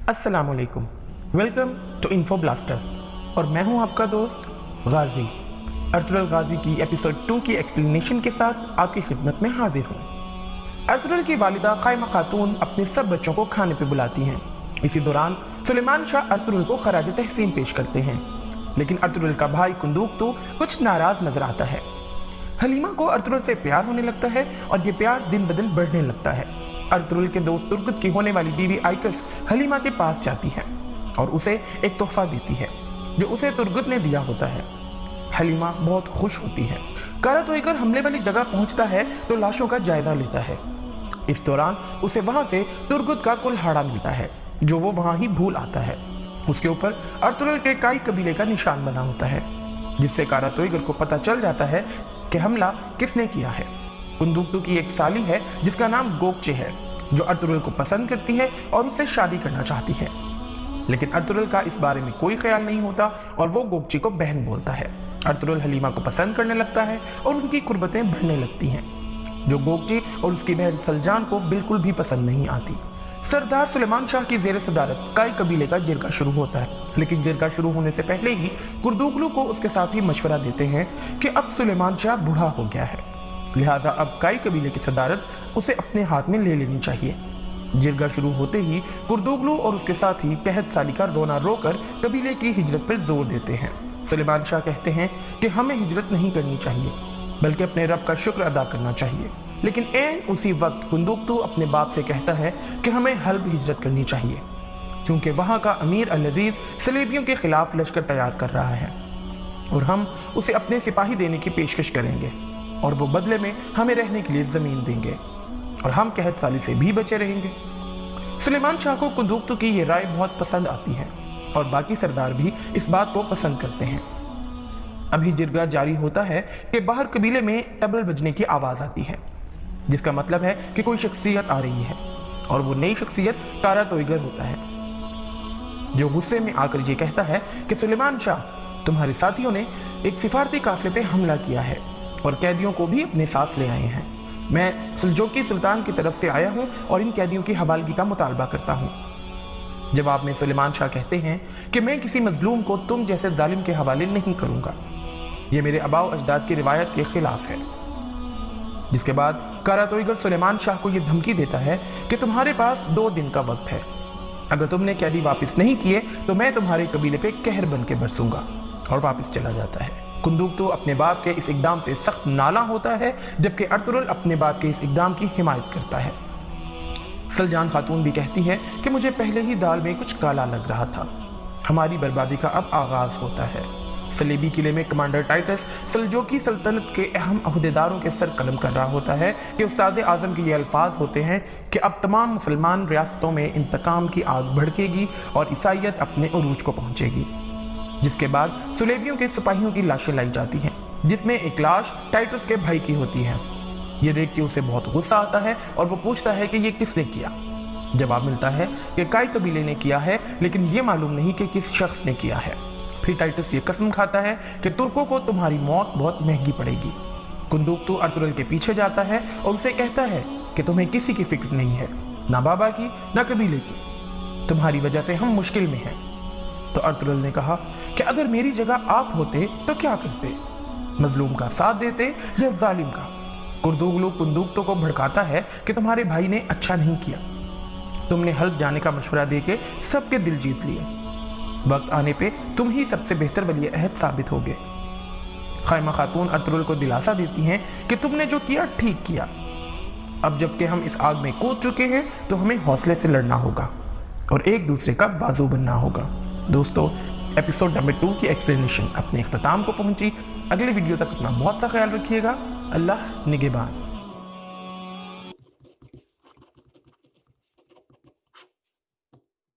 अस्सलाम वालेकुम, welcome to info blaster और मैं हूं आपका दोस्त गाजी। अर्तुगरुल गाजी की एपिसोड 2 की एक्सप्लेनेशन के साथ आपकी खिदमत में हाजिर हूं। अर्तुगरुल की वालिदा खाइमा खातून अपने सब बच्चों को खाने पे बुलाती हैं। इसी दौरान सुलेमान शाह अर्तुगरुल को खराज तहसीन पेश करते हैं, लेकिन अर्तुगरुल का भाई कुंदूक तो कुछ नाराज नजर आता है। हलीमा को अर्तुगरुल से प्यार होने लगता है और ये प्यार दिन ब दिन बढ़ने लगता है। अर्तुगरुल के दोस्त तुर्गुत की होने वाली बीवी आइकस हलीमा के पास जाती है और उसे एक तोहफा देती है जो उसे तुर्गुत ने दिया होता है। हलीमा बहुत खुश होती है। कारा तोइगर हमले वाली जगह पहुंचता है तो लाशों का जायजा लेता है। इस दौरान उसे वहां से तुर्गुत का कुल्हाड़ा मिलता है जो वो वहां ही भूल आता है। उसके ऊपर अर्तुगरुल के काई कबीले का निशान बना होता है, जिससे कारा तोइगर को पता चल जाता है कि हमला किसने किया है। कुंदूक्तू की एक साली है जिसका नाम गोकचे है, जो अर्तुगरुल को पसंद करती है और उससे शादी करना चाहती है, लेकिन अर्तुगरुल का इस बारे में कोई ख्याल नहीं होता और वो गोकचे को बहन बोलता है। अर्तुगरुल हलीमा को पसंद करने लगता है और उनकी कुर्बतें बढ़ने लगती हैं, जो गोकचे और उसकी बहन सलजान को बिल्कुल भी पसंद नहीं आती। सरदार सुलेमान शाह की जेर सदारत काई कबीले का जिरगा शुरू होता है, लेकिन जिरगा शुरू होने से पहले ही कुर्दुगलू को उसके साथी मशवरा देते हैं कि अब सुलेमान शाह बूढ़ा हो गया है, लिहाजा अब काई कबीले की सदारत उसे अपने हाथ में ले लेनी चाहिए। जिरगा शुरू होते ही कुर्दुगलू और उसके साथी कहत साली का रोना रोकर कबीले की हिजरत पर जोर देते हैं। सुलेमान शाह कहते हैं कि हमें हिजरत नहीं करनी चाहिए, बल्कि अपने रब का शुक्र अदा करना चाहिए। लेकिन ऐन उसी वक्त कुंदुक्तू अपने बाप से कहता है कि हमें हल्ब हिजरत करनी चाहिए, क्योंकि वहाँ का अमीर अल अजीज सलेबियों के खिलाफ लश्कर तैयार कर रहा है और हम उसे अपने सिपाही देने की पेशकश करेंगे और वो बदले में हमें रहने के लिए ज़मीन देंगे और हम कहत साली से भी बचे रहेंगे। सुलेमान शाह को कुंदुक्तू की ये राय बहुत पसंद आती है और बाकी सरदार भी इस बात को पसंद करते हैं। अभी जिरगा जारी होता है कि बाहर कबीले में तबल बजने की आवाज़ आती है, जिसका मतलब है कि कोई शख्सियत आ रही है और वो नई शख्सियत कारा तोइगर होता है, जो गुस्से में आकर ये कहता है कि सुलेमान शाह, तुम्हारे साथियों ने एक सिफारती काफिले पे हमला किया है और कैदियों को भी अपने साथ ले आए हैं। मैं सुलजोकी सुल्तान की तरफ से आया हूं और इन कैदियों की हवालगी का मुतालबा करता हूं। जवाब में सुलेमान शाह कहते हैं कि मैं किसी मजलूम को तुम जैसे जालिम के हवाले नहीं करूंगा, यह मेरे अबाव अजदाद की रिवायत के खिलाफ है। जिसके बाद कारा तोइगर सुलेमान शाह को यह धमकी देता है कि तुम्हारे पास 2 दिन का वक्त है, अगर तुमने कैदी वापस नहीं किए तो मैं तुम्हारे कबीले पे कहर बन के बरसूंगा, और वापस चला जाता है। कुंदुक्तू अपने बाप के इस इकदाम से सख्त नाला होता है, जबकि अर्तुगरुल अपने बाप के इस इकदाम की हिमायत करता है। सलजान खातून भी कहती है कि मुझे पहले ही दाल में कुछ काला लग रहा था, हमारी बर्बादी का अब आगाज होता है। सलेबी किले में कमांडर टाइटस सल्जोकी सल्तनत के अहम अहदेदारों के सर कलम कर रहा होता है कि उस्ताद आजम के ये अल्फाज होते हैं कि अब तमाम मुसलमान रियासतों में इंतकाम की आग भड़केगी और ईसाइयत अपने उरूज को पहुंचेगी। जिसके बाद सुलेबियों के सिपाहियों की लाशें लाई जाती हैं, जिसमें एक लाश टाइटस के भाई की होती है। ये देख के उसे बहुत गुस्सा आता है और वो पूछता है कि ये किसने किया। जवाब मिलता है कि काई कबीले ने किया है, लेकिन ये मालूम नहीं कि किस शख्स ने किया है। फिर टाइटस ये कसम खाता है कि तुर्कों को तुम्हारी मौत बहुत महंगी पड़ेगी। कुंदुक्तू अर्तुगरुल के पीछे जाता है और उसे कहता है कि तुम्हें किसी की फिक्र नहीं है, ना बाबा की ना कबीले की, तुम्हारी वजह से हम मुश्किल में हैं। तो अर्तुगरुल ने कहा कि अगर मेरी जगह आप होते तो क्या करते, मजलूम का साथ देते या जालिम का। कुर्दुगलू कुंदुक्तू को भड़काता है कि तुम्हारे भाई ने अच्छा नहीं किया, तुमने हल्ब जाने का मशवरा देके सबके दिल जीत लिए, वक्त आने पे तुम ही सबसे बेहतर वली अहद साबित होगे। खाइमा खातून अर्तुगरुल को दिलासा देती हैं कि तुमने जो किया ठीक किया, अब जबकि हम इस आग में कूद चुके हैं तो हमें हौसले से लड़ना होगा और एक दूसरे का बाजू बनना होगा। दोस्तों, एपिसोड नंबर 2 की एक्सप्लेनेशन अपने इख्तिताम को पहुंची। अगले वीडियो तक अपना बहुत सा ख्याल रखिएगा। अल्लाह निगहबान।